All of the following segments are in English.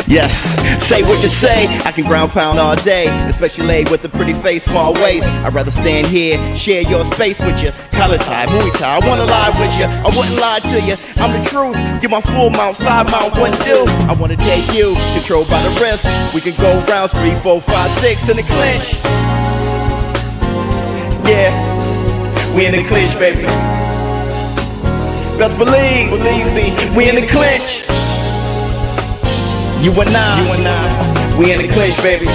Yes, say what you say. I can ground pound all day, especially laid with a pretty face, small waist. I'd rather stand here, share your space with you. Collar tie, Muay Thai, I wanna lie with you. I wouldn't lie to you. I'm the truth. Get my full mount, side mount, wouldn't do. I wanna take you, controlled by the wrist. We can go rounds 3, 4, 5, 6 in the clinch. Yeah, we in the clinch, baby. Best believe me, we in the clinch. You and I, we in the clinch, baby.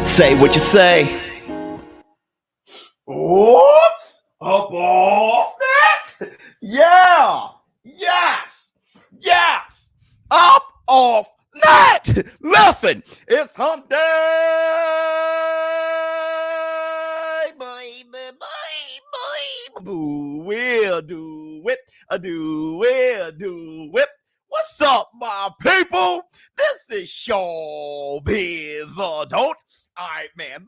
Say what you say. Oops, up off that. Yeah, yes, up off that. Listen, it's hump day, baby. We'll do it. What's up, my people? This is ShowBizz Adult. All right, man,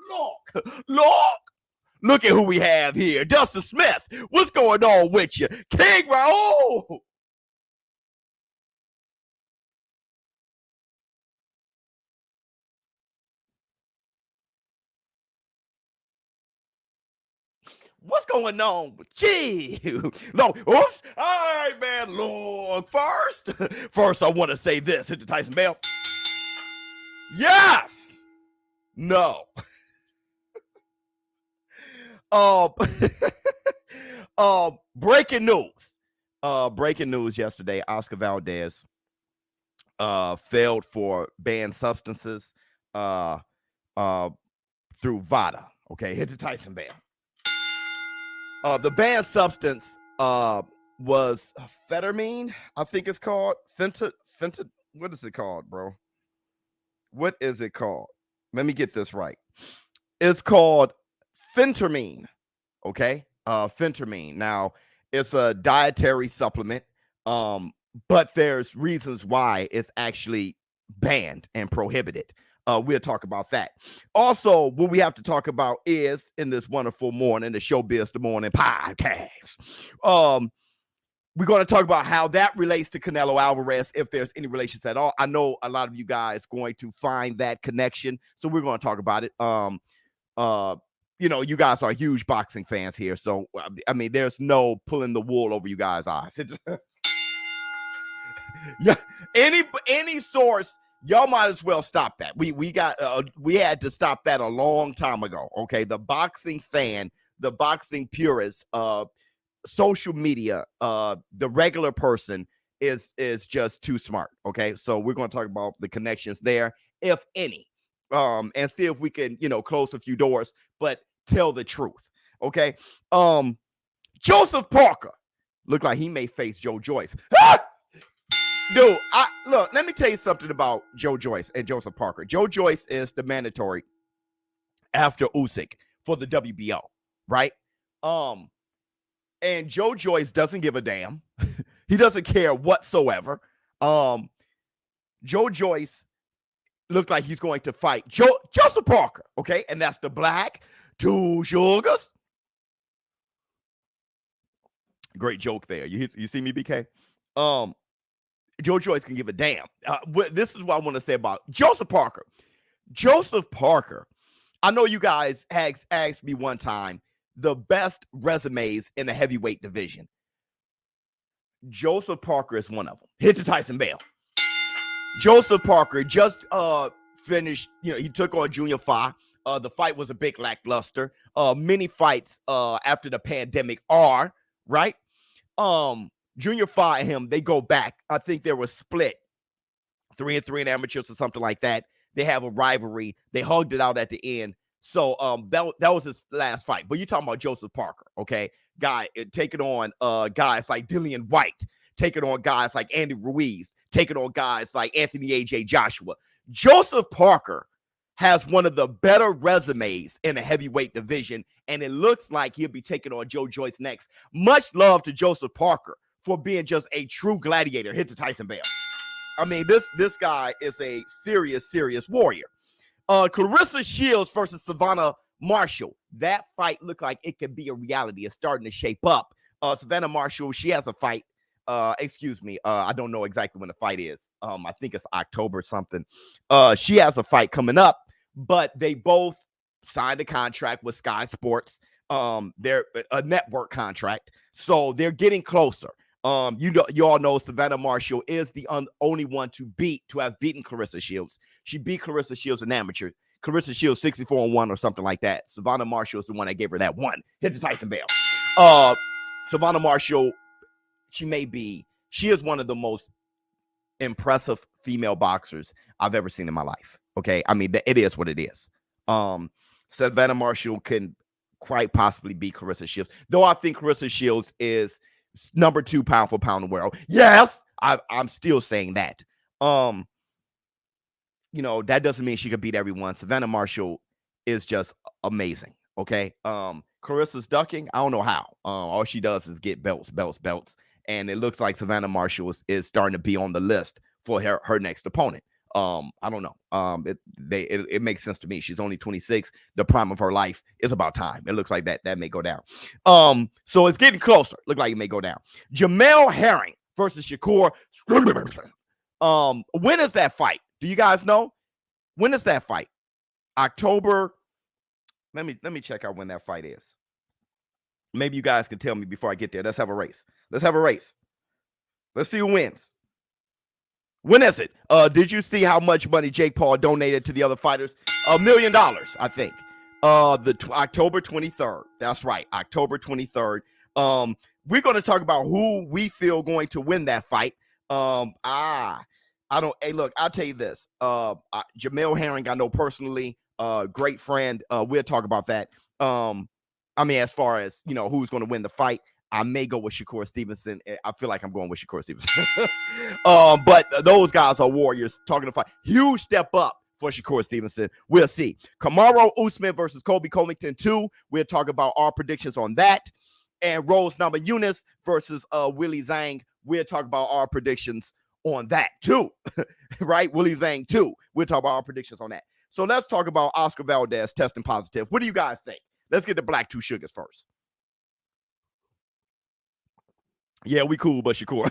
look at who we have here. Dustin Smith, what's going on with you? King Raul. What's going on with you? No, oops. All right, man. Look, first, I want to say this. Hit the Tyson Bell. Yes. No. Breaking news. Breaking news yesterday. Oscar Valdez failed for banned substances through VADA. Okay, hit the Tyson Bell. The banned substance was phentermine, I think it's called. What is it called, bro? What is it called? Let me get this right. It's called phentermine, okay? Phentermine. Now, it's a dietary supplement, but there's reasons why it's actually banned and prohibited. We'll talk about that. Also, what we have to talk about is in this wonderful morning, the ShowBizz the Morning podcast. We're going to talk about how that relates to Canelo Alvarez, if there's any relations at all. I know a lot of you guys going to find that connection, so we're going to talk about it. You know, you guys are huge boxing fans here, so I mean, there's no pulling the wool over you guys' eyes. Yeah, any source. Y'all might as well stop that. We had to stop that a long time ago. Okay, the boxing fan, the boxing purist, social media, the regular person is just too smart. Okay, so we're going to talk about the connections there, if any, and see if we can, close a few doors, but tell the truth. Okay, Joseph Parker looked like he may face Joe Joyce. Dude, look, let me tell you something about Joe Joyce and Joseph Parker. Joe Joyce is the mandatory after Usyk for the WBO, right? And Joe Joyce doesn't give a damn. He doesn't care whatsoever. Joe Joyce looked like he's going to fight Joseph Parker, okay? And that's the black two sugars. Great joke there. You see me, BK? Joe Joyce can give a damn. This is what I want to say about Joseph Parker. Joseph Parker, I know you guys asked me one time the best resumes in the heavyweight division. Joseph Parker is one of them. Hit the Tyson Bell. Joseph Parker just finished, he took on Junior Fa. The fight was a big lackluster. Many fights after the pandemic are, right? Junior Fa and him, they go back. I think they were split 3-3 in amateurs or something like that. They have a rivalry. They hugged it out at the end. So that was his last fight. But you're talking about Joseph Parker, okay? Guy taking on guys like Dillian White, taking on guys like Andy Ruiz, taking on guys like Anthony A.J. Joshua. Joseph Parker has one of the better resumes in the heavyweight division, and it looks like he'll be taking on Joe Joyce next. Much love to Joseph Parker for being just a true gladiator. Hit the Tyson Bell. I mean, this guy is a serious warrior. Clarissa Shields versus Savannah Marshall. That fight looked like it could be a reality. It's starting to shape up. Savannah Marshall, she has a fight excuse me, I don't know exactly when the fight is. I think it's October something. She has a fight coming up, but they both signed a contract with Sky Sports. They're a network contract, so they're getting closer. You all know Savannah Marshall is the only one to have beaten Clarissa Shields. She beat Clarissa Shields in amateur. Clarissa Shields 64-1 or something like that. Savannah Marshall is the one that gave her that one. Hit the Tyson bell. Savannah Marshall, she is one of the most impressive female boxers I've ever seen in my life. Okay, I mean, it is what it is. Savannah Marshall can quite possibly beat Clarissa Shields, though I think Clarissa Shields is number 2 pound for pound in the world. Yes, I'm still saying that. That doesn't mean she could beat everyone. Savannah Marshall is just amazing. Okay. Carissa's ducking. I don't know how. All she does is get belts. And it looks like Savannah Marshall is starting to be on the list for her next opponent. I don't know. It makes sense to me. She's only 26. The prime of her life is about time. It looks like that may go down. So it's getting closer. Look like it may go down. Jamel Herring versus Shakur. When is that fight? Do you guys know? When is that fight? October. Let me check out when that fight is. Maybe you guys can tell me before I get there. Let's have a race. Let's see who wins. When is it? Did you see how much money Jake Paul donated to the other fighters? $1 million, I think. October 23rd. That's right, October 23rd. We're going to talk about who we feel going to win that fight. Hey, look, I'll tell you this. Jamel Herring, I know personally, great friend. We'll talk about that. As far as, who's going to win the fight, I may go with Shakur Stevenson. I feel like I'm going with Shakur Stevenson. But those guys are warriors talking to fight. Huge step up for Shakur Stevenson. We'll see. Kamaru Usman versus Colby Covington 2. We'll talk about our predictions on that. And Rose Namajunas versus Willie Zhang. We'll talk about our predictions on that too. Right? Willie Zhang 2. We'll talk about our predictions on that. So let's talk about Oscar Valdez testing positive. What do you guys think? Let's get the black 2 sugars first. Yeah, we cool, but Shakur.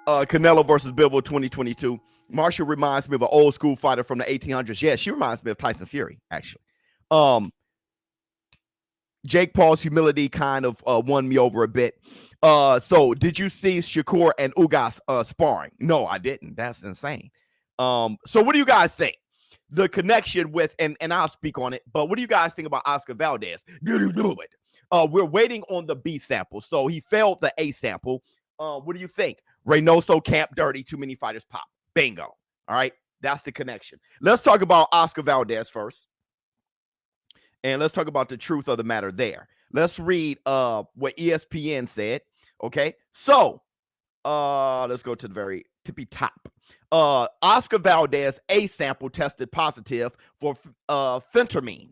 Canelo versus Bivol 2022. Marshall reminds me of an old school fighter from the 1800s. Yeah, she reminds me of Tyson Fury, actually. Jake Paul's humility kind of won me over a bit. So did you see Shakur and Ugas sparring? No, I didn't. That's insane. So what do you guys think? The connection with, and I'll speak on it, but what do you guys think about Oscar Valdez? We're waiting on the B sample. So he failed the A sample. What do you think? Reynoso camp dirty, too many fighters pop. Bingo. All right. That's the connection. Let's talk about Oscar Valdez first. And let's talk about the truth of the matter there. Let's read what ESPN said. Okay. So let's go to the very tippy top. Oscar Valdez A sample tested positive for phentermine,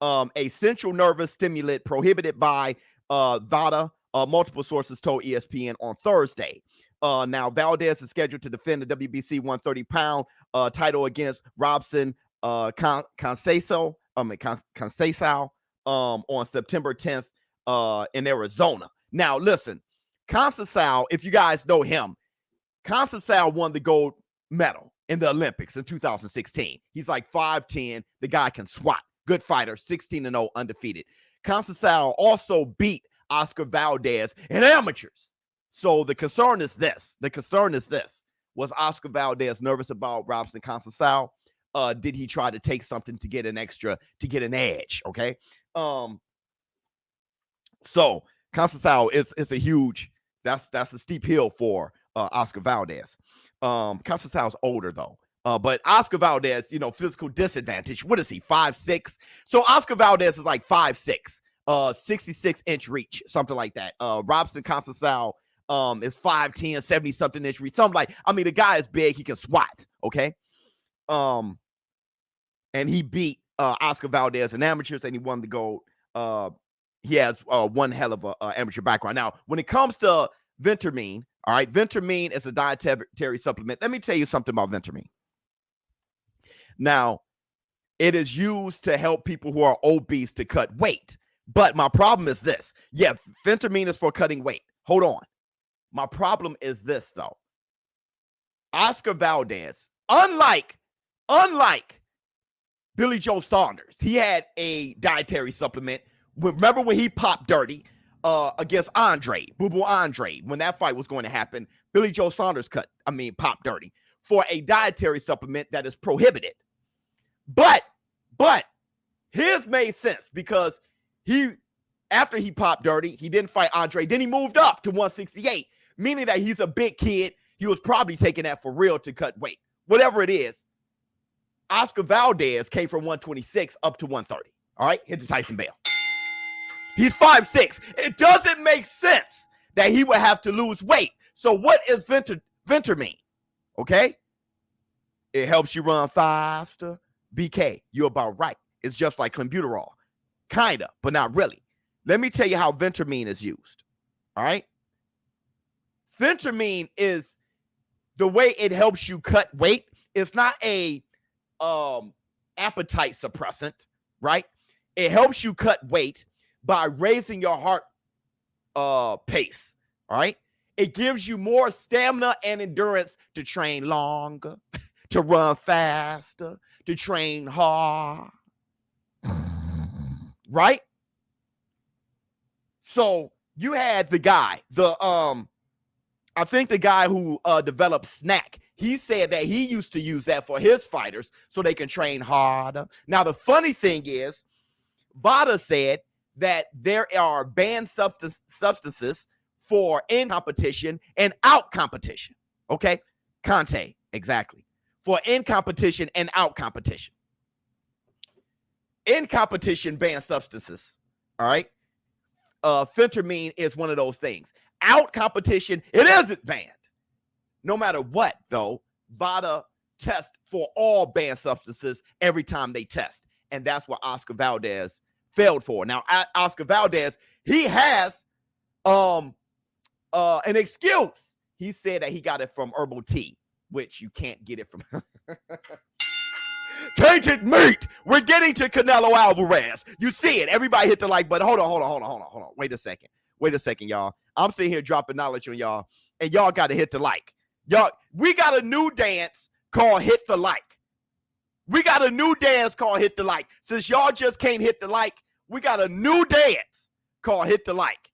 a central nervous stimulant prohibited by VADA. Multiple sources told ESPN on Thursday. Now Valdez is scheduled to defend the WBC 130-pound title against Robson Conceição on September 10th in Arizona. Now listen, Conceição, if you guys know him, Conceição won the gold medal in the Olympics in 2016. He's like 5'10". The guy can swat. Good fighter, 16-0, undefeated. Conceição also beat Oscar Valdez in amateurs. So the concern is this. Was Oscar Valdez nervous about Robson Conceição? Did he try to take something to get an edge? Okay. So Conceição is a huge, that's a steep hill for Oscar Valdez. Conceição's older though. But Oscar Valdez, physical disadvantage. What is he? 5'6". So Oscar Valdez is like 5'6", 66-inch reach, something like that. Robson Conceição is 5'10", 70-something inch reach. Something like, the guy is big, he can swat. Okay. And he beat Oscar Valdez in amateurs, and he won the gold. He has one hell of a amateur background. Now, when it comes to Ventermine, all right, Ventermine is a dietary supplement. Let me tell you something about Ventermine. Now, it is used to help people who are obese to cut weight. But my problem is this. Yeah, phentermine is for cutting weight. Hold on. My problem is this, though. Oscar Valdez, unlike Billy Joe Saunders, he had a dietary supplement. Remember when he popped dirty against Boo Boo Andre, when that fight was going to happen, Billy Joe Saunders popped dirty for a dietary supplement that is prohibited. But his made sense because after he popped dirty, he didn't fight Andre. Then he moved up to 168, meaning that he's a big kid. He was probably taking that for real to cut weight. Whatever it is, Oscar Valdez came from 126 up to 130. All right, hit the Tyson Bale. He's 5'6". It doesn't make sense that he would have to lose weight. So what is phentermine? Okay? It helps you run faster. BK, you're about right. It's just like clenbuterol. Kind of, but not really. Let me tell you how phentermine is used. All right? Phentermine is the way it helps you cut weight. It's not a appetite suppressant, right? It helps you cut weight by raising your heart pace, all right? It gives you more stamina and endurance to train longer, to run faster, to train hard, right? So you had the guy, I think the guy who developed Snack, he said that he used to use that for his fighters so they can train harder. Now, the funny thing is, Valdez said that there are banned substances for in competition and out competition. Okay? Conte, exactly. For in competition and out competition. In competition, banned substances. All right? Phentermine is one of those things. Out competition, it isn't banned. No matter what, though, Valdez tests for all banned substances every time they test. And that's what Oscar Valdez failed for. Now, Oscar Valdez, he has an excuse. He said that he got it from herbal tea, which you can't get it from. Tainted meat. We're getting to Canelo Alvarez. You see it. Everybody hit the like button. Hold on. Wait a second, y'all. I'm sitting here dropping knowledge on y'all, and y'all got to hit the like. Y'all, we got a new dance called Hit the Like. We got a new dance called Hit the Like. Since y'all just can't hit the like, we got a new dance called Hit the Like.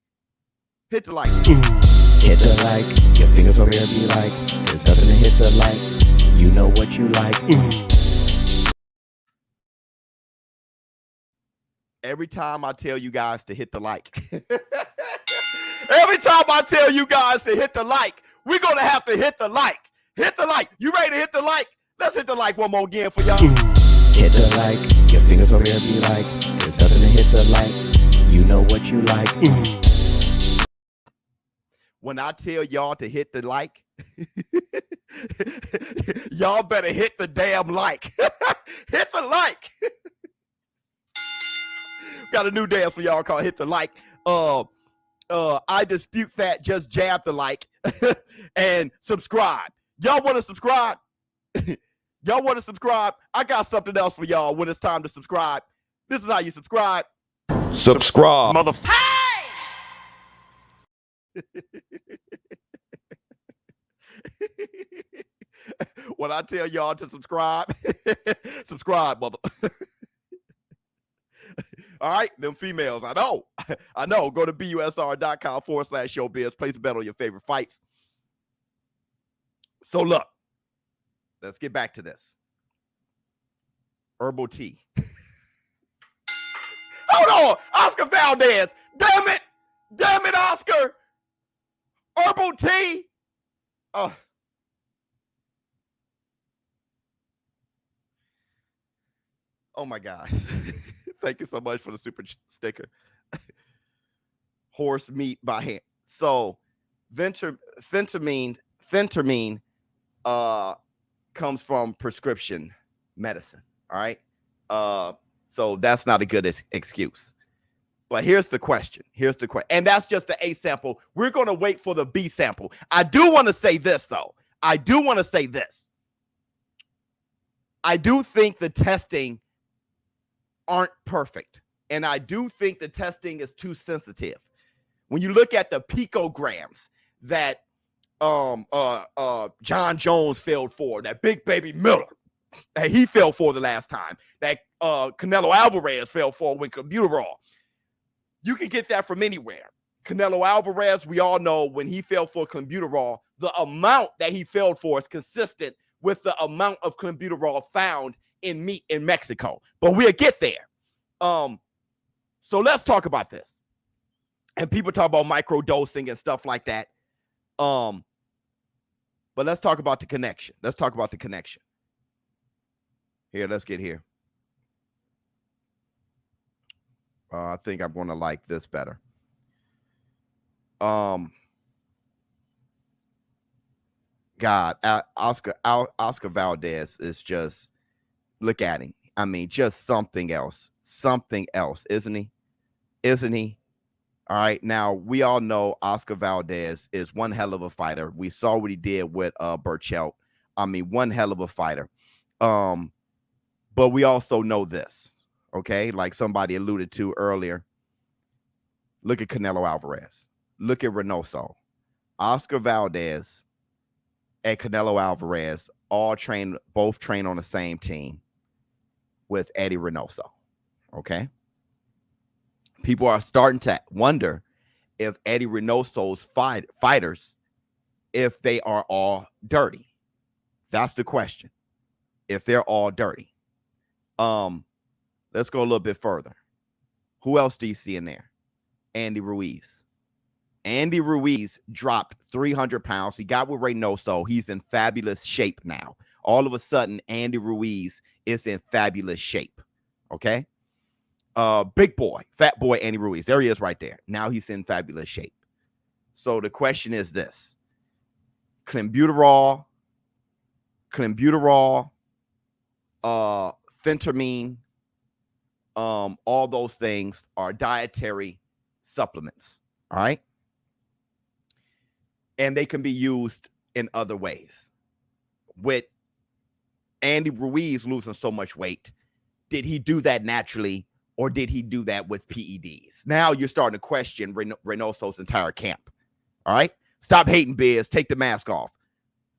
Hit the like. Hit the like. Your fingers over here be like, there's nothing to hit the like. You know what you like. Every time I tell you guys to hit the like. Every time I tell you guys to hit the like, we're going to have to hit the like. Hit the like. You ready to hit the like? Let's hit the like one more again for y'all. Hit the like. Your fingers over here be like, there's nothing to hit the like. You know what you like. When I tell y'all to hit the like, y'all better hit the damn like. Hit the like. Got a new dance for y'all called Hit the Like. I dispute that. Just jab the like and subscribe. Y'all want to subscribe? Y'all want to subscribe? I got something else for y'all when it's time to subscribe. This is how you subscribe. Subscribe, motherfucker. When I tell y'all to subscribe, subscribe, mother. All right, them females, I know. Go to busr.com/showbiz. Place a bet on your favorite fights. So look, let's get back to this. Herbal tea. Hold on, Oscar Valdez. Damn it, Oscar. Herbal tea. Oh my God. Thank you so much for the super sticker. Horse meat by hand. So phentermine comes from prescription medicine. All right. So that's not a good excuse. But here's the question. And that's just the A sample. We're going to wait for the B sample. I do want to say this, though. I do think the testing aren't perfect. And I do think the testing is too sensitive. When you look at the picograms that John Jones failed for, that Big Baby Miller that he fell for the last time, that Canelo Alvarez fell for with clenbuterol, you can get that from anywhere. Canelo Alvarez, we all know when he fell for clenbuterol, the amount that he failed for is consistent with the amount of clenbuterol found in meat in Mexico. But we'll get there. So let's talk about this. And people talk about microdosing and stuff like that. But let's talk about the connection. Let's talk about the connection. Here, let's get here. I think I'm going to like this better. God, Oscar Valdez is just, look at him. I mean, just something else, isn't he? Isn't he? All right. Now, we all know Oscar Valdez is one hell of a fighter. We saw what he did with Burchell. I mean, one hell of a fighter. But we also know this, okay? Like somebody alluded to earlier. Look at Canelo Alvarez. Look at Reynoso. Oscar Valdez and Canelo Alvarez both train on the same team with Eddie Reynoso, okay? People are starting to wonder if Eddie Reynoso's fighters, if they are all dirty. That's the question. If they're all dirty. Let's go a little bit further. Who else do you see in there? Andy Ruiz. Andy Ruiz dropped 300 pounds. He got with Reynoso. He's in fabulous shape now. All of a sudden, Andy Ruiz is in fabulous shape. Okay? Big boy, fat boy Andy Ruiz. There he is right there. Now he's in fabulous shape. So the question is this. Clenbuterol, phentermine, all those things are dietary supplements. All right. And they can be used in other ways. With Andy Ruiz losing so much weight, did he do that naturally or did he do that with PEDs? Now you're starting to question Reynoso's entire camp. All right. Stop hating, Biz. Take the mask off.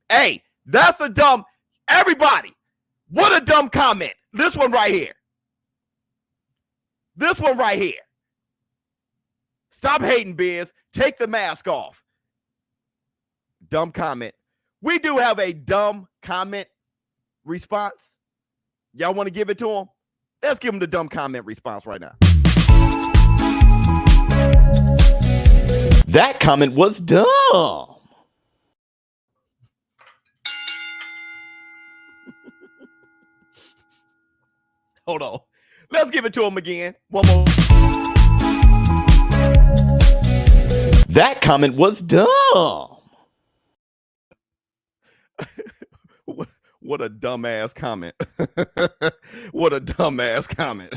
Hey, that's a dumb. Everybody, what a dumb comment. This one right here. This one right here. Stop hating, Biz. Take the mask off. Dumb comment. We do have a dumb comment response. Y'all want to give it to him? Let's give him the dumb comment response right now. That comment was dumb. Hold on. Let's give it to him again. One more. That comment was dumb. What a dumbass comment. What a dumbass comment.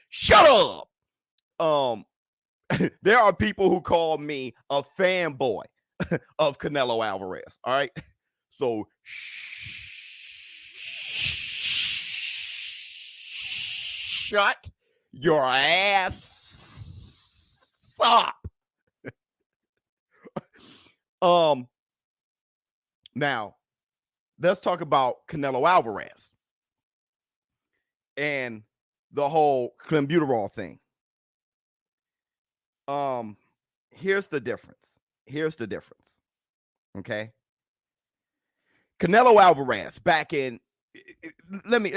Shut up. There are people who call me a fanboy of Canelo Alvarez. All right. So shut your ass up. Now, let's talk about Canelo Alvarez and the whole clenbuterol thing. Here's the difference. Okay. Canelo Alvarez back in, let me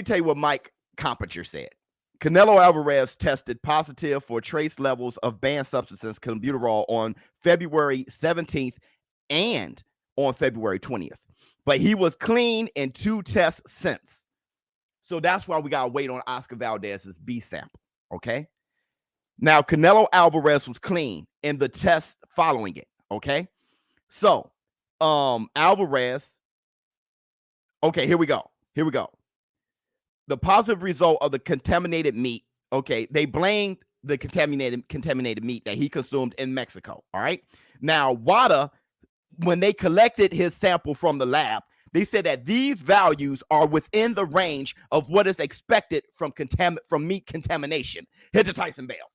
tell you what Mike Competer said. Canelo Alvarez tested positive for trace levels of banned substances clenbuterol on February 17th and on February 20th. But he was clean in 2 tests since. So that's why we got to wait on Oscar Valdez's B sample. Okay. Now, Canelo Alvarez was clean in the test following it. Okay. So, Alvarez. Okay, here we go. The positive result of the contaminated meat. Okay. They blamed the contaminated meat that he consumed in Mexico. All right. Now, WADA, when they collected his sample from the lab, They said that these values are within the range of what is expected from meat contamination. Hit the Tyson Bale.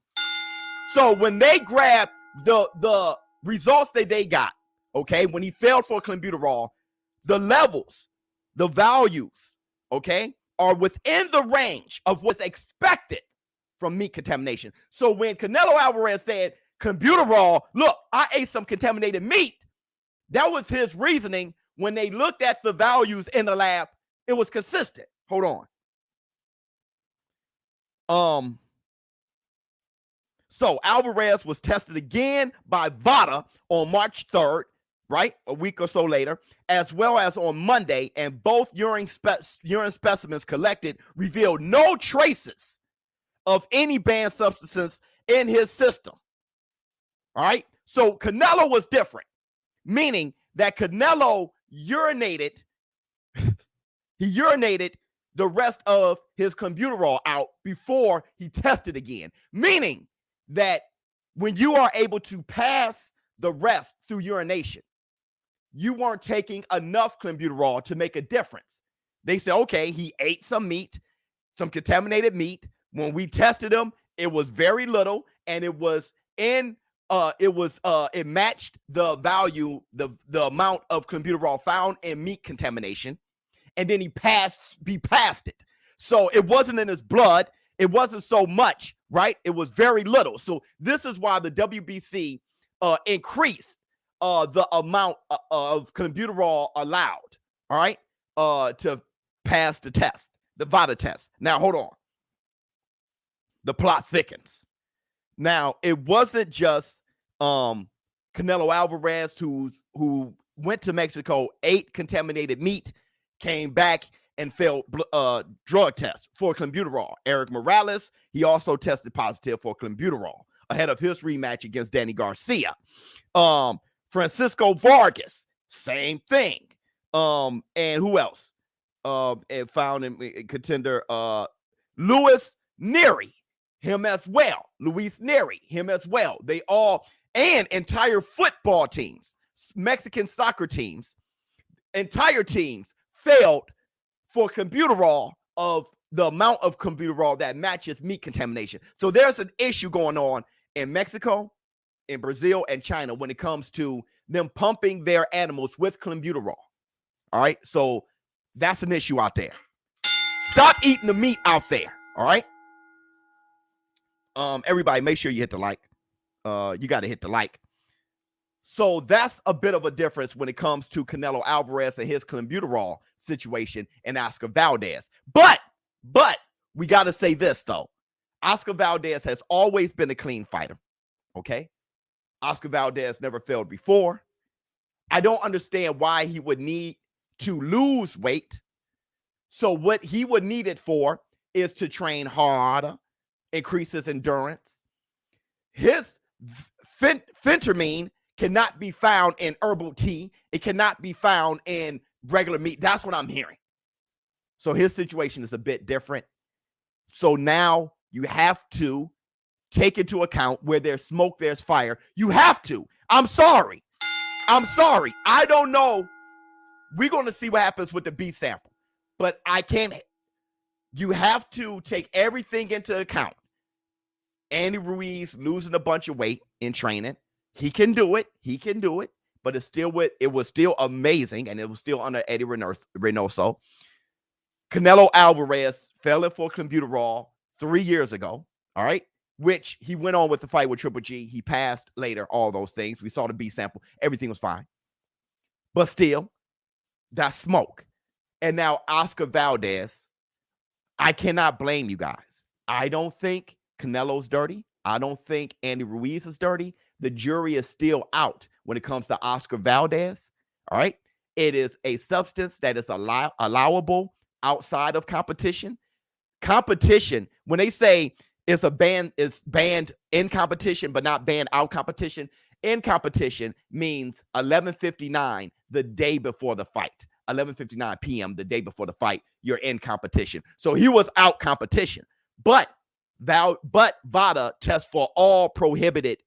So when they grabbed the results that they got, okay, when he failed for clenbuterol, the levels, the values, okay, are within the range of what's expected from meat contamination. So when Canelo Alvarez said, clenbuterol, look, I ate some contaminated meat, that was his reasoning. When they looked at the values in the lab, it was consistent. Hold on. So Alvarez was tested again by VADA on March 3rd, right? A week or so later, as well as on Monday, and both urine specimens collected revealed no traces of any banned substances in his system. All right? So Canelo was different, meaning that Canelo urinated the rest of his clenbuterol out before he tested again, meaning that when you are able to pass the rest through urination, you weren't taking enough clenbuterol to make a difference. They said, okay, he ate some meat, some contaminated meat. When we tested him, it was very little, and it matched the value, the amount of clenbuterol found in meat contamination, and then he passed it. So it wasn't in his blood. It wasn't so much, right? It was very little. So this is why the WBC increased the amount of clenbuterol allowed, all right, to pass the test, the VADA test. Now, hold on. The plot thickens. Now, it wasn't just Canelo Alvarez who went to Mexico, ate contaminated meat, came back and failed drug tests for clenbuterol. Eric Morales, he also tested positive for clenbuterol ahead of his rematch against Danny Garcia. Francisco Vargas, same thing. And who else? And found in contender Luis Neri, him as well. Luis Neri, him as well. They all, and entire football teams, Mexican soccer teams, entire teams failed for clenbuterol of the amount of clenbuterol that matches meat contamination. So there's an issue going on in Mexico, in Brazil, and China when it comes to them pumping their animals with clenbuterol. All right, so that's an issue out there. Stop eating the meat out there. All right. Everybody, make sure you hit the like. You got to hit the like. So that's a bit of a difference when it comes to Canelo Alvarez and his clenbuterol situation and Oscar Valdez. But we got to say this, though. Oscar Valdez has always been a clean fighter, okay? Oscar Valdez never failed before. I don't understand why he would need to lose weight. So what he would need it for is to train harder, increase his endurance. His phentermine cannot be found in herbal tea. It cannot be found in regular meat. That's what I'm hearing. So his situation is a bit different. So now you have to take into account where there's smoke, there's fire. You have to. I'm sorry. I don't know. We're going to see what happens with the B sample. But I can't. You have to take everything into account. Andy Ruiz losing a bunch of weight in training. He can do it. But it was still amazing, and it was still under Eddie Reynoso. Canelo Alvarez fell for clenbuterol 3 years ago, all right, which he went on with the fight with Triple G. He passed later, all those things. We saw the B sample. Everything was fine. But still, that's smoke. And now Oscar Valdez, I cannot blame you guys. I don't think Canelo's dirty. I don't think Andy Ruiz is dirty. The jury is still out when it comes to Oscar Valdez. All right. It is a substance that is allowable outside of competition. Competition, when they say it's banned in competition, but not banned out competition. In competition means 11:59 the day before the fight. 11:59 p.m. the day before the fight, you're in competition. So he was out competition. But VADA tests for all prohibited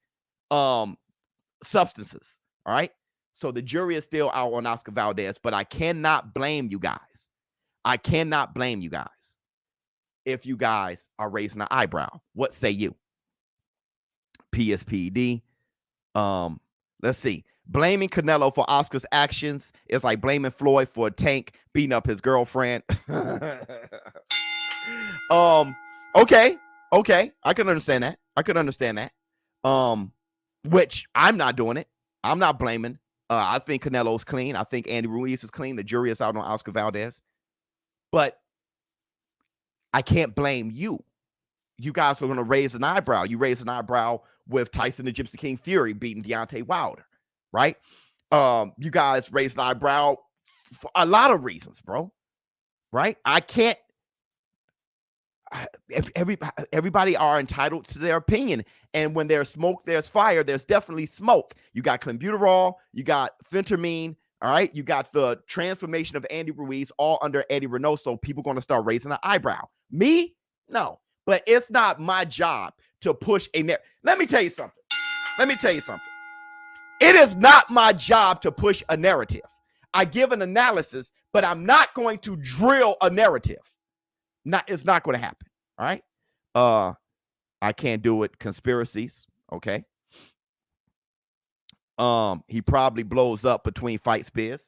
substances. All right. So the jury is still out on Oscar Valdez, but I cannot blame you guys. I cannot blame you guys if you guys are raising an eyebrow. What say you? PSPD. Let's see. Blaming Canelo for Oscar's actions is like blaming Floyd for Tank beating up his girlfriend. Okay. I can understand that. Which I'm not doing it. I'm not blaming. I think Canelo's clean. I think Andy Ruiz is clean. The jury is out on Oscar Valdez. But I can't blame you. You guys are going to raise an eyebrow. You raised an eyebrow with Tyson the Gypsy King Fury beating Deontay Wilder, right? You guys raised an eyebrow for a lot of reasons, bro. Right? I can't. Everybody are entitled to their opinion, and when there's smoke, there's fire. There's definitely smoke. You got clenbuterol, you got phentermine, all right. You got the transformation of Andy Ruiz, all under Eddie Reynoso. People going to start raising an eyebrow. Me, no, but it's not my job to push a narrative. Let me tell you something. It is not my job to push a narrative. I give an analysis, but I'm not going to drill a narrative. It's not going to happen. All right. I can't do it. Conspiracies. Okay. He probably blows up between fight spears.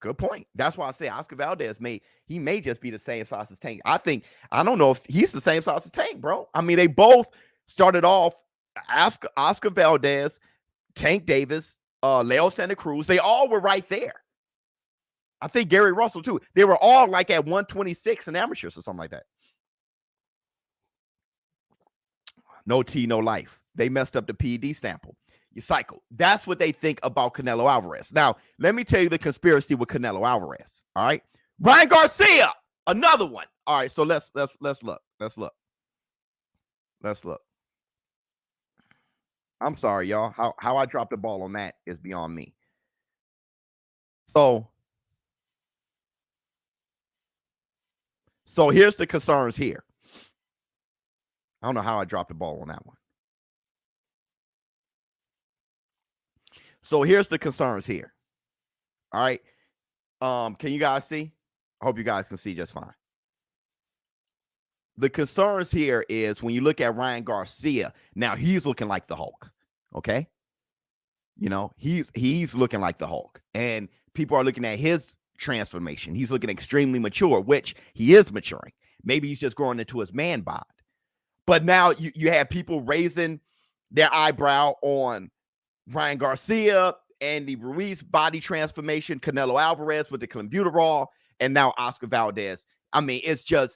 Good point. That's why I say Oscar Valdez may just be the same size as Tank. I don't know if he's the same size as Tank, bro. I mean, they both started off Oscar Valdez, Tank Davis, Leo Santa Cruz. They all were right there. I think Gary Russell too. They were all like at 126 in amateurs or something like that. No T, no life. They messed up the PED sample. You cycle. That's what they think about Canelo Alvarez. Now, let me tell you the conspiracy with Canelo Alvarez. All right. Ryan Garcia, another one. All right. So let's look. I'm sorry, y'all. How I dropped the ball on that is beyond me. So here's the concerns here. I don't know how I dropped the ball on that one. So here's the concerns here. All right. Can you guys see? I hope you guys can see just fine. The concerns here is when you look at Ryan Garcia, now he's looking like the Hulk. Okay. You know, he's looking like the Hulk. And people are looking at his transformation. He's looking extremely mature, which he is maturing. Maybe he's just growing into his man bod. But now you have people raising their eyebrow on Ryan Garcia, Andy Ruiz body transformation, Canelo Alvarez with the clenbuterol, and now Oscar Valdez. I mean, it's a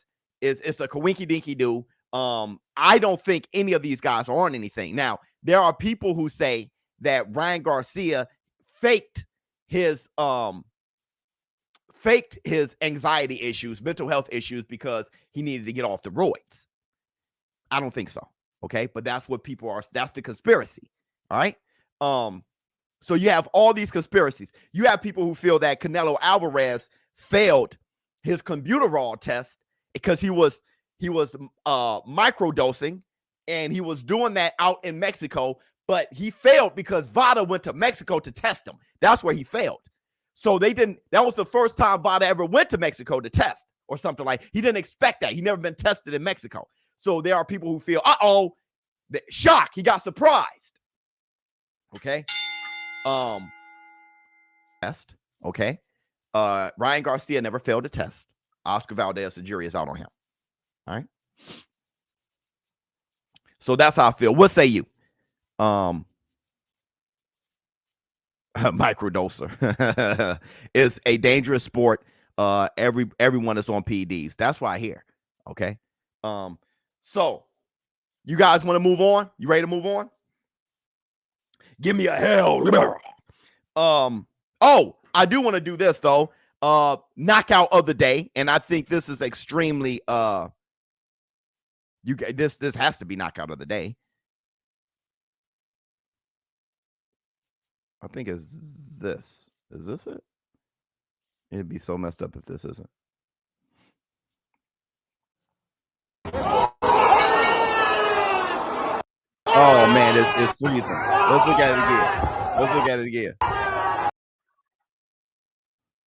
coinky dinky do. I don't think any of these guys are on anything. Now, there are people who say that Ryan Garcia faked his anxiety issues, mental health issues, because he needed to get off the roids. I don't think so. Okay. But that's what people are. That's the conspiracy. All right. So you have all these conspiracies. You have people who feel that Canelo Alvarez failed his clenbuterol test because he was microdosing, and he was doing that out in Mexico, but he failed because Vada went to Mexico to test him. That's where he failed. So that was the first time Vada ever went to Mexico to test or something like. He didn't expect that. He never been tested in Mexico. So there are people who feel, shock. He got surprised. Okay. Test. Okay. Ryan Garcia never failed a test. Oscar Valdez, the jury is out on him. All right. So that's how I feel. What say you? Microdoser is a dangerous sport. Everyone is on PEDs. That's what I hear. Okay. So you guys want to move on? You ready to move on? Give me a hell. I do want to do this though. Knockout of the day, and I think this is extremely this has to be knockout of the day. I think is this. Is this it? It'd be so messed up if this isn't. Oh man, it's freezing. Let's look at it again. Let's look at it again.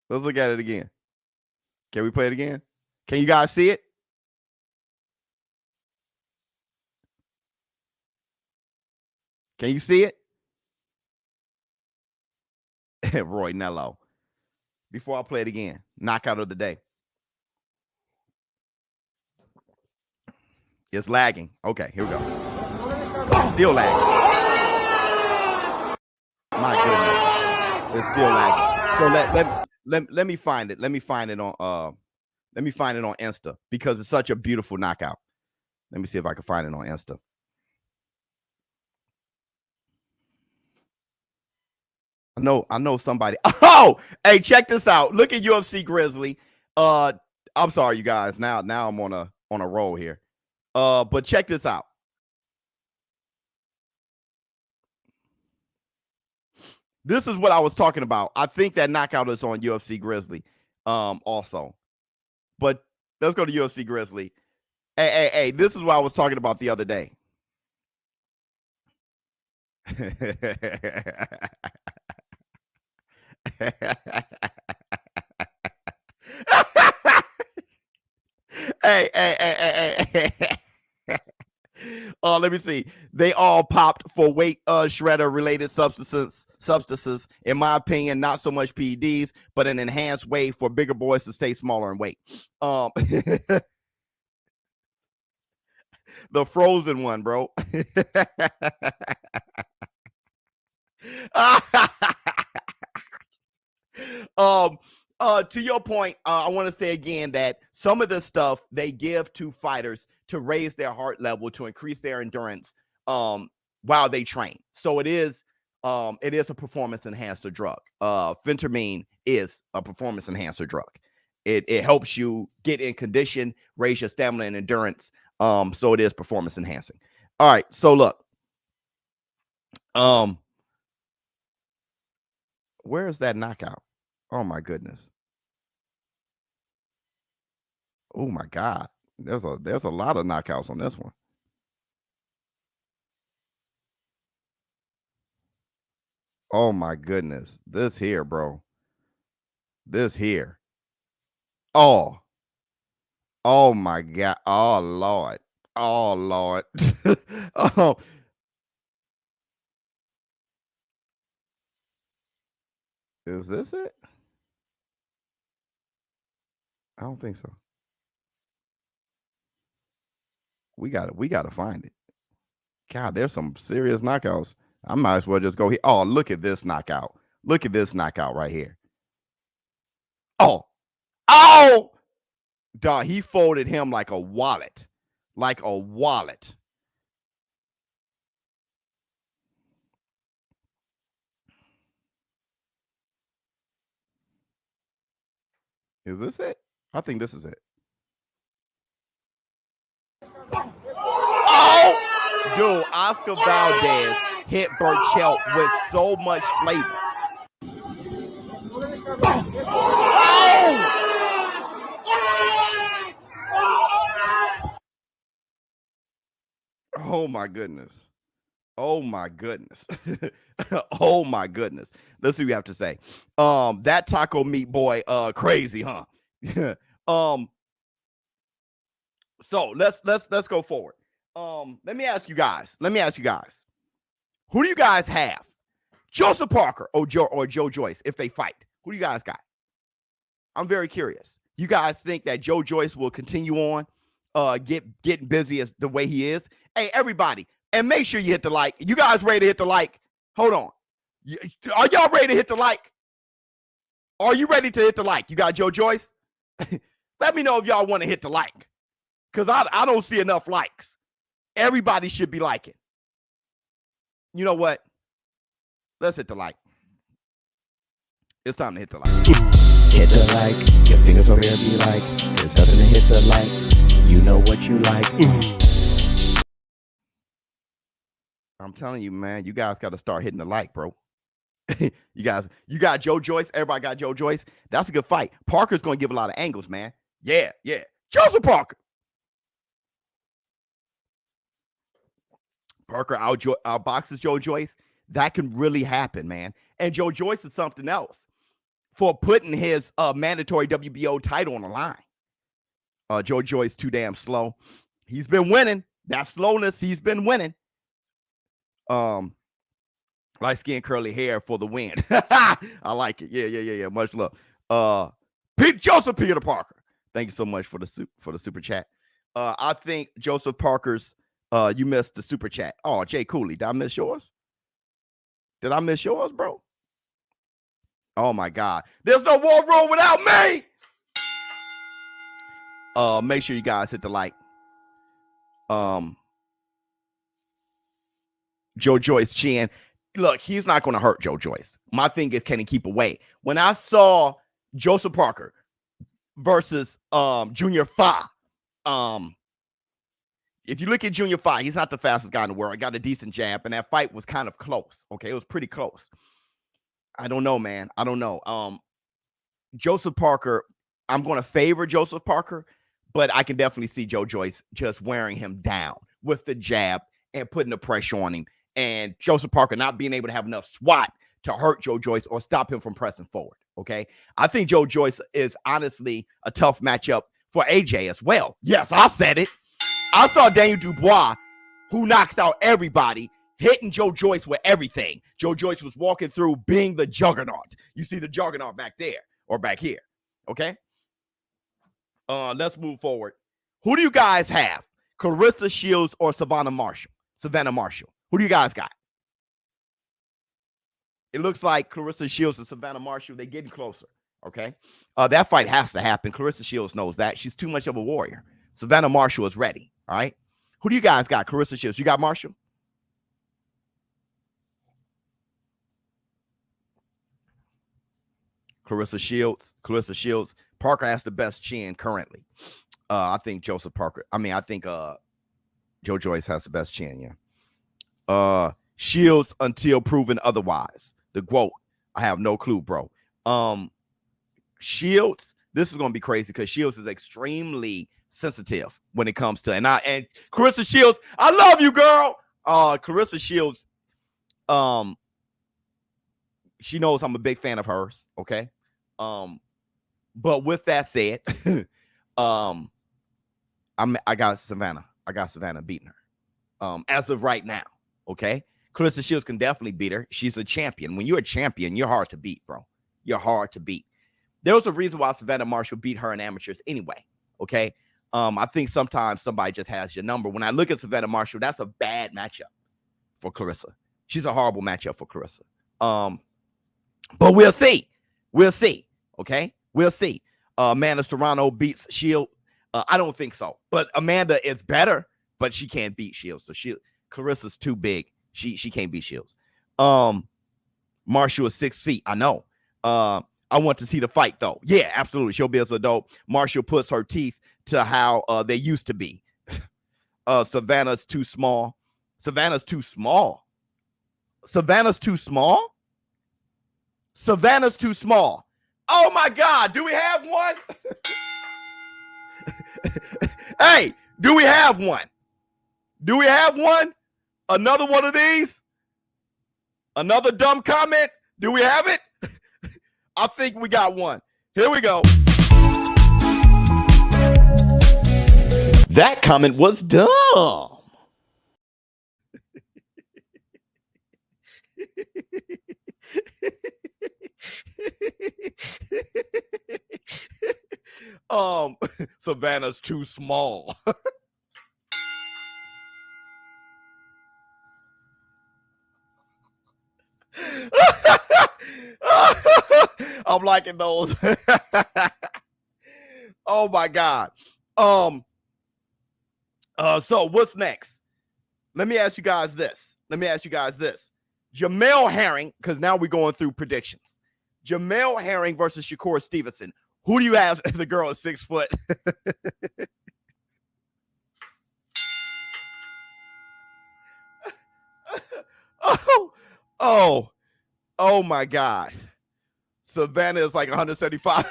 Let's look at it again. Can we play it again? Can you guys see it? Can you see it? Reynoso. Before I play it again, knockout of the day. It's lagging. Okay, here we go. Still lagging. My goodness, it's still lagging. So let me find it. Let me find it on Insta because it's such a beautiful knockout. Let me see if I can find it on Insta. I know somebody. Oh, hey, check this out. Look at UFC Grizzly. I'm sorry, you guys. Now I'm on a roll here. But check this out. This is what I was talking about. I think that knockout is on UFC Grizzly, also. But let's go to UFC Grizzly. Hey, this is what I was talking about the other day. Hey. Let me see. They all popped for weight shredder related substances. In my opinion, not so much PEDs, but an enhanced way for bigger boys to stay smaller in weight. The frozen one, bro. To your point, I want to say again that some of the stuff they give to fighters to raise their heart level, to increase their endurance while they train. So it is a performance enhancer drug. Phentermine is a performance enhancer drug. It helps you get in condition, raise your stamina and endurance. So it is performance enhancing. All right. So look, where is that knockout? Oh my goodness. Oh my God. There's a lot of knockouts on this one. Oh my goodness. This here, bro. This here. Oh my God. Oh Lord. Oh. Is this it? I don't think so. We gotta find it. God, there's some serious knockouts. I might as well just go here. Oh, look at this knockout. Look at this knockout right here. Oh, dog, he folded him like a wallet. Like a wallet. Is this it? I think this is it. Oh, dude, Oscar Valdez hit Burchell with so much flavor. Oh my goodness. Oh my goodness. Oh my goodness. Let's see what you have to say. That taco meat boy, crazy, huh? So let's go forward. Let me ask you guys. Who do you guys have? Joseph Parker or Joe Joyce if they fight? Who do you guys got? I'm very curious. You guys think that Joe Joyce will continue on getting busy as the way he is? Hey, everybody, and make sure you hit the like. You guys ready to hit the like? Hold on. Are y'all ready to hit the like? Are you ready to hit the like? You got Joe Joyce? Let me know if y'all want to hit the like. Because I don't see enough likes. Everybody should be liking. You know what? Let's hit the like. It's time to hit the like. Hit the like. Your fingers over here be like, there's nothing to hit the like. You know what you like. I'm telling you, man, you guys got to start hitting the like, bro. You got Joe Joyce. Everybody got Joe Joyce. That's a good fight. Parker's going to give a lot of angles, man. Yeah. Joseph Parker. Parker outboxes Joe Joyce. That can really happen, man. And Joe Joyce is something else for putting his mandatory WBO title on the line. Joe Joyce too damn slow. He's been winning. That slowness, he's been winning. Light skin, curly hair for the win. I like it. Yeah. Much love. Joseph Peter Parker. Thank you so much for the super chat. I think Joseph Parker's. You missed the super chat. Oh, Jay Cooley, did I miss yours? Did I miss yours, bro? Oh my God. There's no war room without me. Make sure you guys hit the like. Joe Joyce chin. Look, he's not going to hurt Joe Joyce. My thing is, can he keep away? When I saw Joseph Parker versus Junior Fa, if you look at Junior Fa, he's not the fastest guy in the world. He got a decent jab, and that fight was kind of close. Okay, it was pretty close. I don't know, man. I don't know. Joseph Parker, I'm going to favor Joseph Parker, but I can definitely see Joe Joyce just wearing him down with the jab and putting the pressure on him. And Joseph Parker not being able to have enough SWAT to hurt Joe Joyce or stop him from pressing forward. Okay. I think Joe Joyce is honestly a tough matchup for AJ as well. Yes, I said it. I saw Daniel Dubois, who knocks out everybody, hitting Joe Joyce with everything. Joe Joyce was walking through being the juggernaut. You see the juggernaut back there or back here. Okay. Let's move forward. Who do you guys have? Clarissa Shields or Savannah Marshall? Savannah Marshall. Who do you guys got? It looks like Clarissa Shields and Savannah Marshall, they're getting closer, okay? That fight has to happen. Clarissa Shields knows that. She's too much of a warrior. Savannah Marshall is ready, all right? Who do you guys got? Clarissa Shields. You got Marshall? Clarissa Shields. Parker has the best chin currently. I think Joseph Parker. I think Joe Joyce has the best chin, yeah. Shields until proven otherwise. The quote, I have no clue, bro. Shields, this is gonna be crazy because Shields is extremely sensitive when it comes to and Clarissa Shields, I love you, girl. Clarissa Shields, she knows I'm a big fan of hers, okay? But with that said, I got Savannah. Beating her. As of right now. Okay. Clarissa Shields can definitely beat her. She's a champion. When you're a champion, you're hard to beat, bro. You're hard to beat. There was a reason why Savannah Marshall beat her in amateurs anyway. Okay. I think sometimes somebody just has your number. When I look at Savannah Marshall, that's a bad matchup for Clarissa. She's a horrible matchup for Clarissa. But we'll see. Okay. We'll see. Amanda Serrano beats Shield. I don't think so. But Amanda is better, but she can't beat Shields. So Clarissa's too big. She can't beat Shields. Marshall is 6 feet. I know. I want to see the fight though. Yeah, absolutely. ShowBizz are dope. Marshall puts her teeth to how they used to be. Savannah's too small. Savannah's too small. Oh my God. Do we have one? Hey, do we have one? Another one of these? Another dumb comment? Do we have it? I think we got one. Here we go. That comment was dumb. Savannah's too small. I'm liking those. Oh my God. So what's next? Let me ask you guys this. Jamel Herring, because now we're going through predictions. Jamel Herring versus Shakur Stevenson. Who do you have? The girl is 6 foot. Oh my God. Savannah is like 175.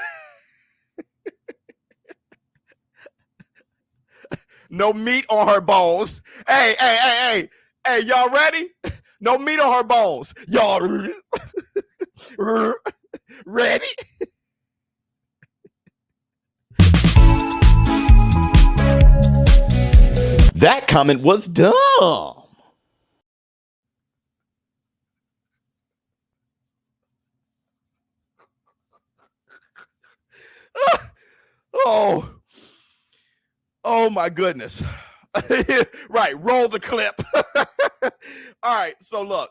No meat on her bones. Hey, y'all ready? No meat on her bones. Y'all ready? That comment was dumb. Oh my goodness. Right, roll the clip. All right, so look.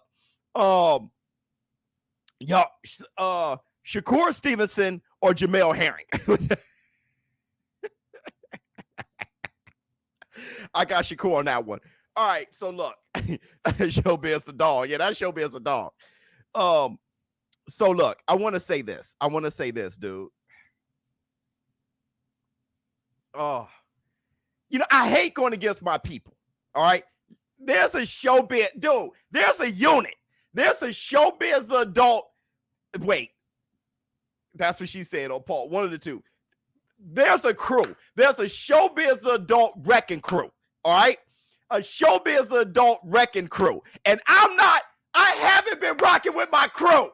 Shakur Stevenson or Jamel Herring? I got Shakur on that one. All right, so look. ShowBizz the dog. Yeah, that's ShowBizz the dog. So look, I want to say this, dude. Oh, I hate going against my people. All right. There's a ShowBizz, dude. There's a unit. There's a ShowBizz the adult. Wait, that's what she said on Paul. One of the two. There's a crew. There's a ShowBizz the adult wrecking crew. All right. A ShowBizz the adult wrecking crew. And I haven't been rocking with my crew.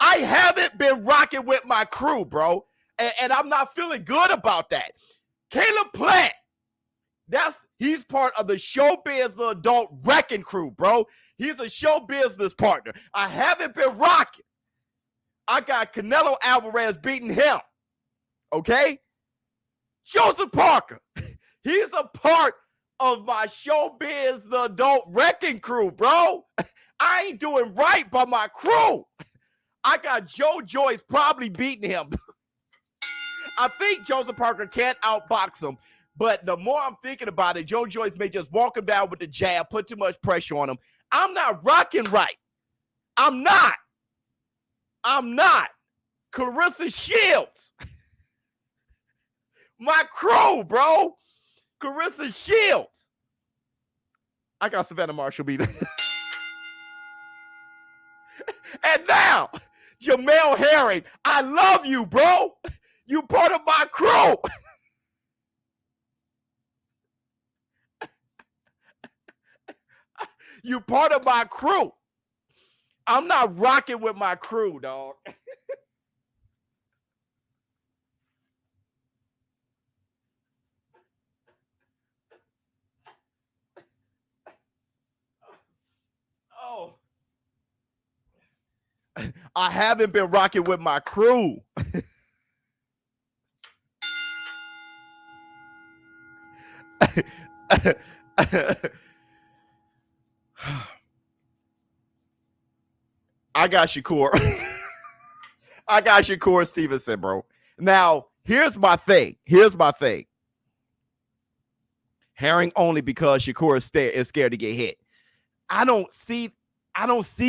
I haven't been rocking with my crew, bro. And I'm not feeling good about that. Caleb Plant, he's part of the ShowBizz the adult wrecking crew, bro. He's a show business partner. I haven't been rocking. I got Canelo Alvarez beating him. Okay? Joseph Parker, he's a part of my ShowBizz the adult wrecking crew, bro. I ain't doing right by my crew. I got Joyce probably beating him. I think Joseph Parker can't outbox him, but the more I'm thinking about it, Joyce may just walk him down with the jab, put too much pressure on him. I'm not rocking right. I'm not. Clarissa Shields. My crew, bro. Clarissa Shields. I got Savannah Marshall beating. And now, Jamel Herring, I love you, bro. You part of my crew. You part of my crew. I'm not rocking with my crew, dog. Oh. I haven't been rocking with my crew. I got Shakur. I got Shakur Stevenson, bro. Now, here's my thing. Herring only because Shakur is scared to get hit. I don't see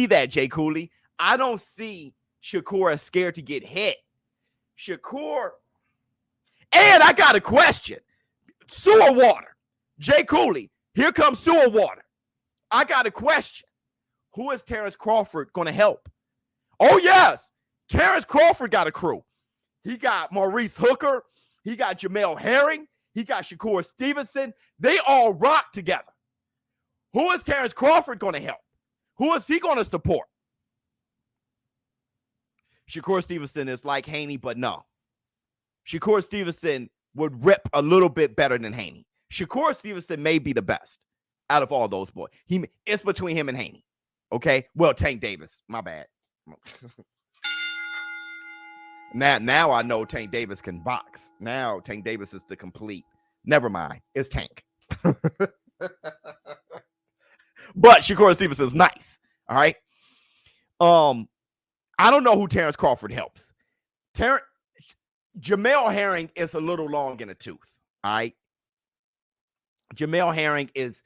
that, Jay Cooley. I don't see Shakur as scared to get hit. Shakur. And I got a question. Sewer water. Jay Cooley, here comes sewer water. I got a question. Who is Terrence Crawford going to help? Oh, yes. Terrence Crawford got a crew. He got Maurice Hooker. He got Jamel Herring. He got Shakur Stevenson. They all rock together. Who is Terrence Crawford going to help? Who is he going to support? Shakur Stevenson is like Haney, but no. Shakur Stevenson would rip a little bit better than Haney. Shakur Stevenson may be the best out of all those boys. It's between him and Haney. Okay? Well, Tank Davis. My bad. Now I know Tank Davis can box. Now Tank Davis is the complete. Never mind. It's Tank. But Shakur Stevenson's nice. All right. I don't know who Terrence Crawford helps. Jamel Herring is a little long in the tooth. All right. Jamel Herring is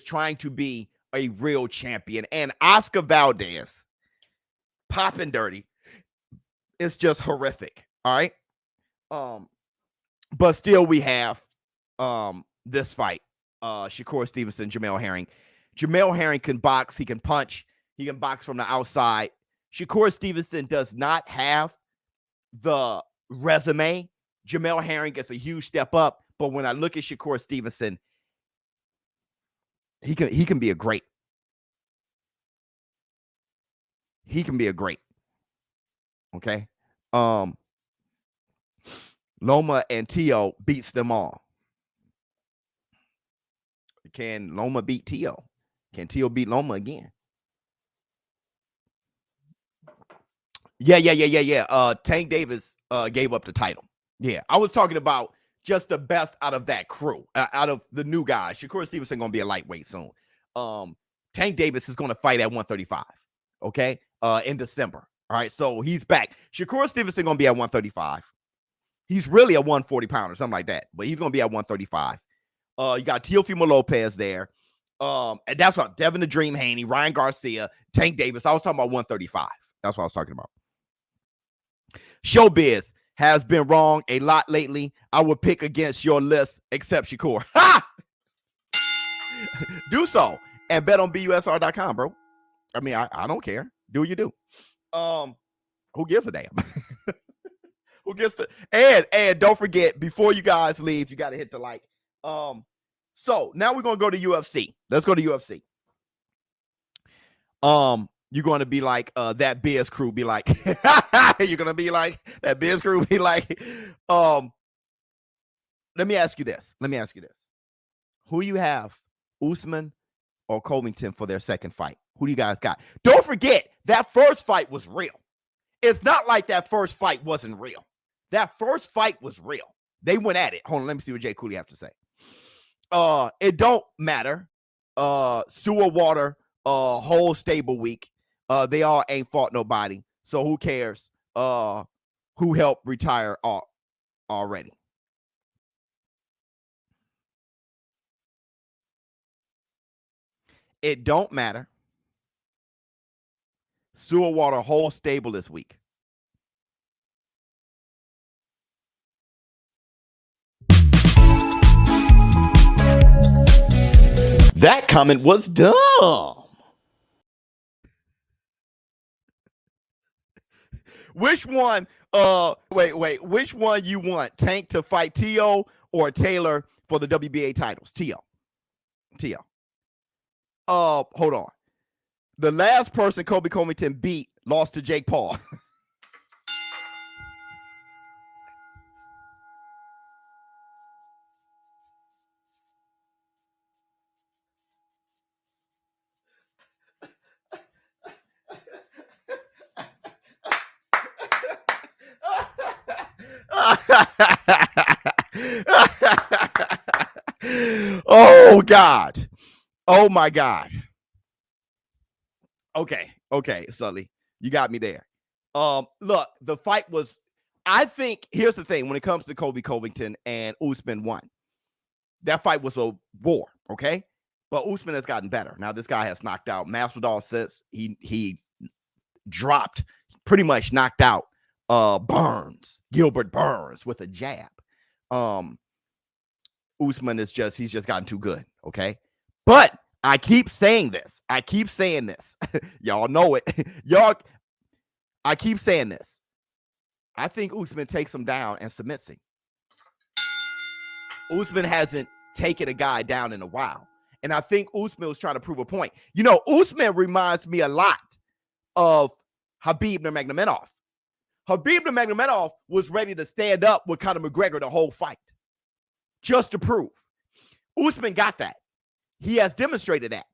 trying to be a real champion. And Oscar Valdez, popping dirty, is just horrific. All right. But still we have this fight. Shakur Stevenson, Jamel Herring. Jamel Herring can box, he can punch, he can box from the outside. Shakur Stevenson does not have the resume. Jamel Herring gets a huge step up, but when I look at Shakur Stevenson, He can be a great. He can be a great. Okay. Loma and Tio beats them all. Can Loma beat Tio? Can Tio beat Loma again? Yeah. Tank Davis gave up the title. Yeah, I was talking about just the best out of that crew, out of the new guys. Shakur Stevenson gonna be a lightweight soon. Tank Davis is gonna fight at 135. Okay, in December. All right, so he's back. Shakur Stevenson gonna be at 135. He's really a 140 pounder, something like that, but he's gonna be at 135. You got Teofimo Lopez there. And that's what Devin the Dream Haney, Ryan Garcia, Tank Davis. I was talking about 135. That's what I was talking about. ShowBizz has been wrong a lot lately. I would pick against your list, except Shakur. Ha! Do so and bet on BUSR.com, bro. I mean, I don't care. Do what you do. Who gives a damn? Who gets to and don't forget, before you guys leave, you got to hit the like. So now we're gonna go to UFC. Let's go to UFC. You're gonna be like that Biz crew be like, you're gonna be like that Biz crew be like, let me ask you this. Who do you have, Usman or Covington, for their second fight? Who do you guys got? Don't forget, that first fight was real. It's not like that first fight wasn't real. That first fight was real. They went at it. Hold on, let me see what Jay Cooley have to say. It don't matter. Sewer water, whole stable week. They all ain't fought nobody. So who cares? Who helped retire already? It don't matter. Sewer water, whole stable this week. That comment was dumb. Which one? Wait. Which one you want? Tank to fight Tio or Taylor for the WBA titles? Tio. Hold on. The last person Kobe Covington beat lost to Jake Paul. Oh God. Oh my God. Okay, Sully. You got me there. Look, the fight was, I think, here's the thing, when it comes to Kobe Covington and Usman won. That fight was a war, okay? But Usman has gotten better. Now this guy has knocked out Masvidal since he dropped, pretty much knocked out Gilbert Burns with a jab. Usman is he's just gotten too good, okay? But I keep saying this. Y'all know it. I keep saying this. I think Usman takes him down and submits him. Usman hasn't taken a guy down in a while. And I think Usman was trying to prove a point. You know, Usman reminds me a lot of Khabib Nurmagomedov. Khabib Nurmagomedov was ready to stand up with Conor McGregor the whole fight, just to prove. Usman got that. He has demonstrated that.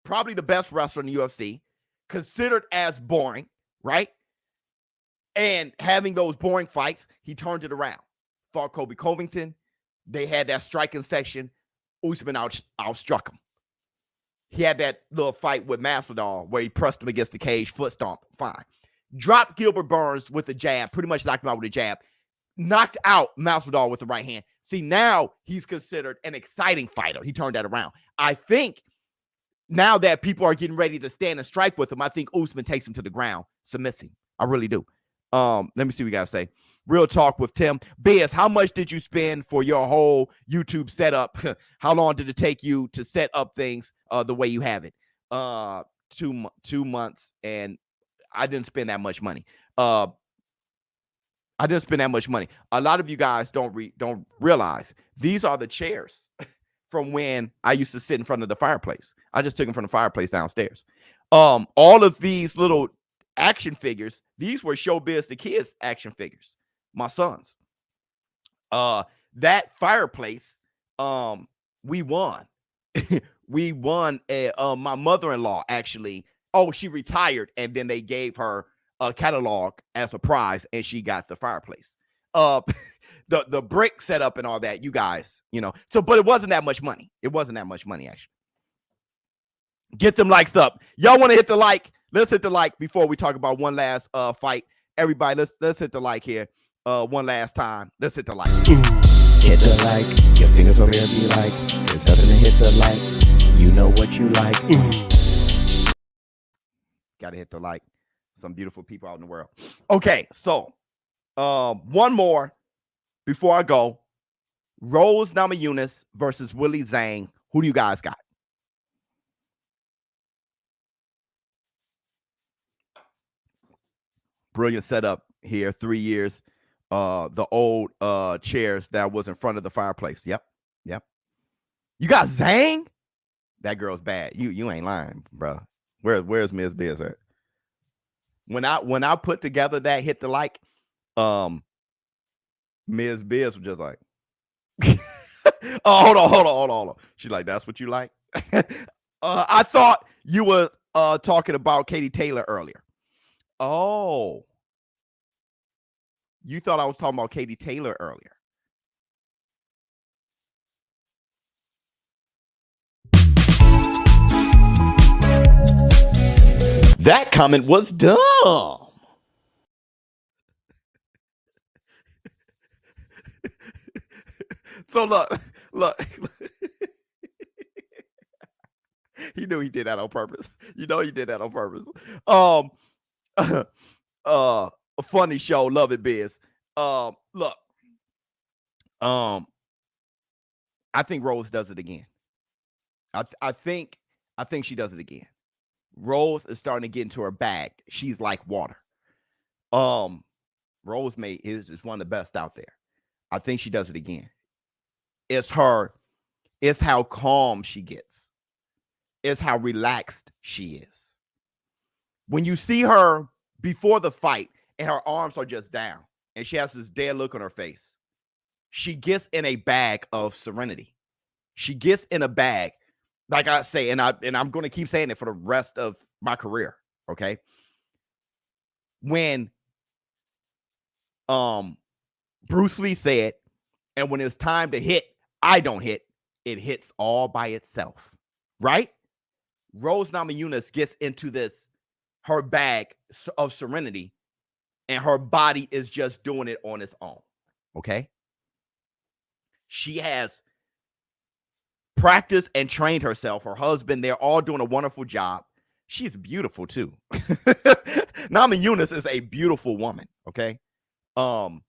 Probably the best wrestler in the UFC, considered as boring, right? And having those boring fights, he turned it around. Fought Kobe Covington. They had that striking section. Usman outstruck him. He had that little fight with Masvidal where he pressed him against the cage, foot stomp. Fine. Dropped Gilbert Burns with a jab, pretty much knocked him out with a jab. Knocked out Masvidal with the right hand. See, now he's considered an exciting fighter. He turned that around. I think now that people are getting ready to stand and strike with him, I think Usman takes him to the ground, submits him. I really do. Let me see what you got to say. Real talk with Tim. Biz, how much did you spend for your whole YouTube setup? How long did it take you to set up things the way you have it? 2 months, and I didn't spend that much money. A lot of you guys don't realize these are the chairs. from when I used to sit in front of the fireplace. I just took them from the fireplace downstairs. All of these little action figures, these were ShowBizz the Kids action figures, my sons. That fireplace, we won. We won. My mother-in-law actually, she retired, and then they gave her a catalog as a prize, and she got the fireplace. The brick setup and all that, you guys, but it wasn't that much money. It wasn't that much money, actually. Get them likes up. Y'all want to hit the like? Let's hit the like before we talk about one last fight. Everybody, let's hit the like here. One last time. Let's hit the like. Hit the like. Your fingers over here be like, there's nothing to hit the like. You know what you like. Gotta hit the like. Some beautiful people out in the world. Okay, so one more before I go. Rose Namajunas versus Willie Zhang. Who do you guys got? Brilliant setup here. 3 years. The old chairs that was in front of the fireplace. Yep. You got Zhang? That girl's bad. You ain't lying, bro. Where's Ms. Biz at? When I put together that hit the like, Ms. Biz was just like, hold on. She's like, that's what you like? I thought you were talking about Katie Taylor earlier. Oh. You thought I was talking about Katie Taylor earlier. That comment was dumb. So look. He knew he did that on purpose. You know he did that on purpose. A funny show, love it, Biz. Look. I think Rose does it again. I think she does it again. Rose is starting to get into her bag. She's like water. Rose is one of the best out there. I think she does it again. It's how calm she gets. It's how relaxed she is. When you see her before the fight and her arms are just down and she has this dead look on her face, she gets in a bag of serenity. She gets in a bag, like I say, and I'm going to keep saying it for the rest of my career, okay? When Bruce Lee said, and when it's time to hit, I don't hit, it hits all by itself, right? Rose Namajunas gets into her bag of serenity, and her body is just doing it on its own, okay? She has practiced and trained herself. Her husband, they're all doing a wonderful job. She's beautiful too. Namajunas is a beautiful woman, okay? And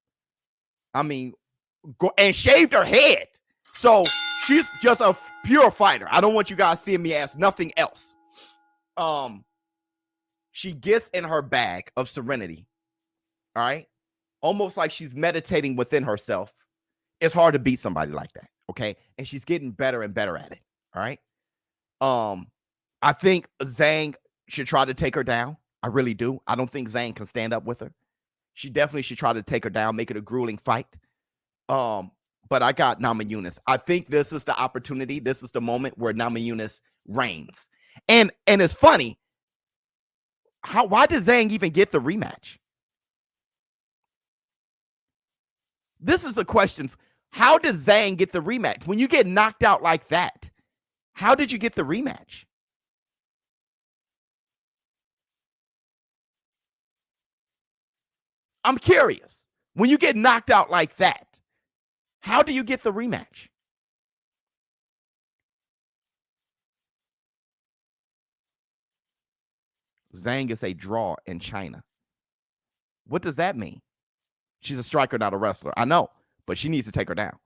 shaved her head. So she's just a pure fighter. I don't want you guys seeing me as nothing else. She gets in her bag of serenity, all right? Almost like she's meditating within herself. It's hard to beat somebody like that, okay? And she's getting better and better at it, all right? I think Zhang should try to take her down. I really do. I don't think Zhang can stand up with her. She definitely should try to take her down, make it a grueling fight. But I got Namajunas. I think this is the opportunity. This is the moment where Namajunas reigns. And it's funny. Why did Zhang even get the rematch? This is a question. How did Zhang get the rematch? When you get knocked out like that, how did you get the rematch? I'm curious. When you get knocked out like that, how do you get the rematch? Zhang is a draw in China. What does that mean? She's a striker, not a wrestler. I know, but she needs to take her down.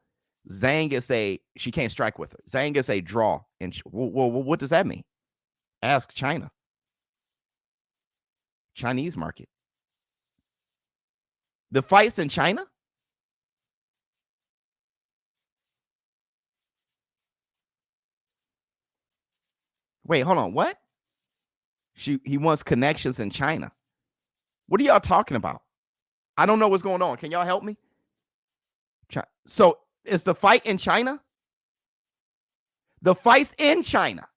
Zhang is she can't strike with her. Zhang is a draw. Well, what does that mean? Ask China. Chinese market. The fight's in China? Wait, hold on. What? He wants connections in China. What are y'all talking about? I don't know what's going on. Can y'all help me? So is the fight in China? The fight's in China.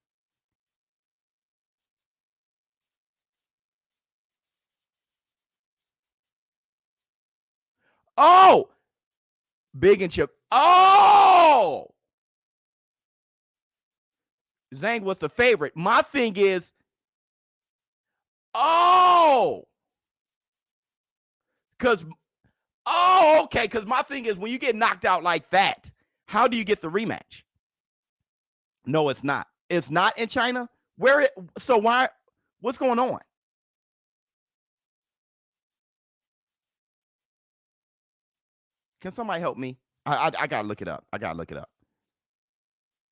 Oh, Big and Chip. Oh, Zhang was the favorite. My thing is, okay. Because my thing is, when you get knocked out like that, how do you get the rematch? No, it's not. It's not in China. So why? What's going on? Can somebody help me? I gotta look it up.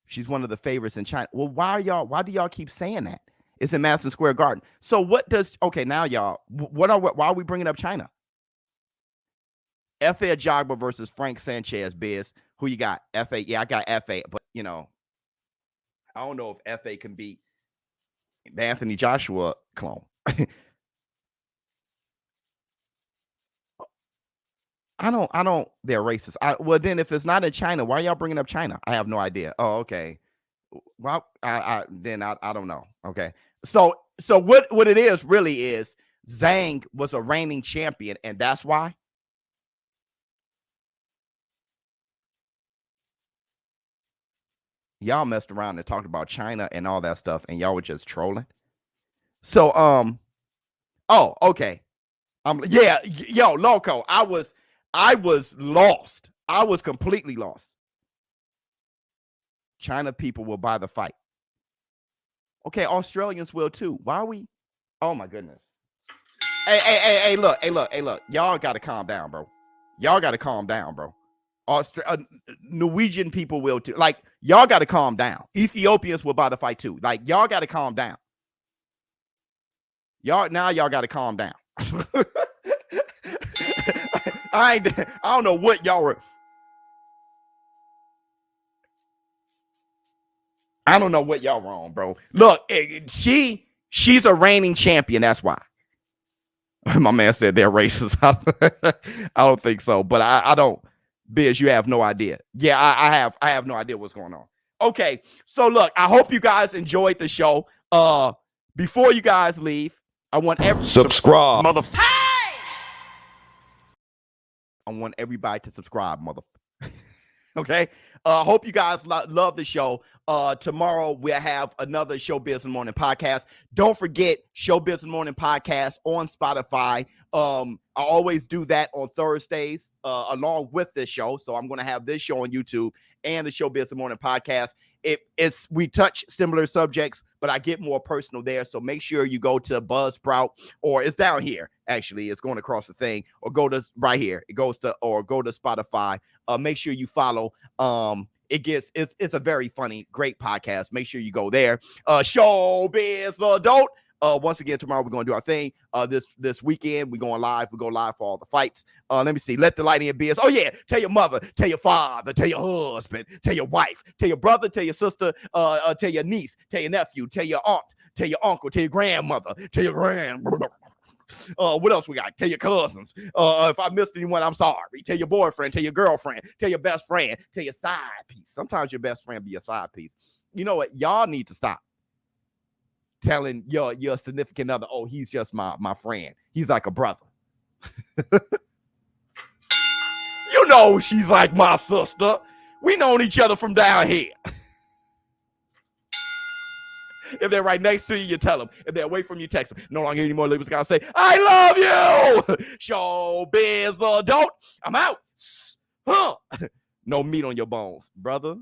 She's one of the favorites in China. Well, why do y'all keep saying that? It's in Madison Square Garden. So what does, okay, now y'all, why are we bringing up China? F.A. Ajagba versus Frank Sanchez, Biz. Who you got? F.A. Yeah, I got F.A. But, I don't know if F.A. can beat the Anthony Joshua clone. I don't, they're racist. Well, then if it's not in China, why are y'all bringing up China? I have no idea. Oh, okay. Well, I don't know. Okay. So what it is really is Zhang was a reigning champion, and that's why. Y'all messed around and talked about China and all that stuff, and y'all were just trolling. So, oh, okay. Yeah, yo, Loco, I was lost. I was completely lost. China people will buy the fight. Okay, Australians will too. Why are we? Oh my goodness. Hey, look. Y'all got to calm down, bro. Norwegian people will too. Like, y'all got to calm down. Ethiopians will buy the fight too. Like, y'all got to calm down. Y'all got to calm down. I don't know what y'all were. I don't know what y'all were on, bro. Look, she's a reigning champion. That's why. My man said they're racist. I don't think so, but I don't. Biz, you have no idea. Yeah, I have no idea what's going on. Okay, so look, I hope you guys enjoyed the show. Before you guys leave, I want Subscribe. I want everybody to subscribe, Okay. Hope you guys love the show. Tomorrow we'll have another ShowBizz in the Morning podcast. Don't forget ShowBizz in the Morning podcast on Spotify. I always do that on Thursdays along with this show. So I'm going to have this show on YouTube and the ShowBizz in the Morning podcast. We touch similar subjects, but I get more personal there. So make sure you go to Buzzsprout, or it's down here. Actually, it's going across the thing, or go to right here. Go to Spotify. Make sure you follow. It's a very funny, great podcast. Make sure you go there. ShowBizz the Adult. Once again, tomorrow we're going to do our thing. This weekend we're going live. We go live for all the fights. Let me see. Let the light in, Biz. Oh yeah. Tell your mother, tell your father, tell your husband, tell your wife, tell your brother, tell your sister, tell your niece, tell your nephew, tell your aunt, tell your uncle, tell your grandmother, tell your grandmother. What else we got? Tell your cousins. If I missed anyone, I'm sorry. Tell your boyfriend, tell your girlfriend, tell your best friend, tell your side piece. Sometimes your best friend be your side piece. You know what? Y'all need to stop telling your significant other, oh, he's just my friend. He's like a brother. You know she's like my sister. We known each other from down here. If they're right next to you, you tell them. If they're away from you, text them. No longer anymore. Labels gotta say, I love you. ShowBizz the Adult. I'm out. No meat on your bones, brother.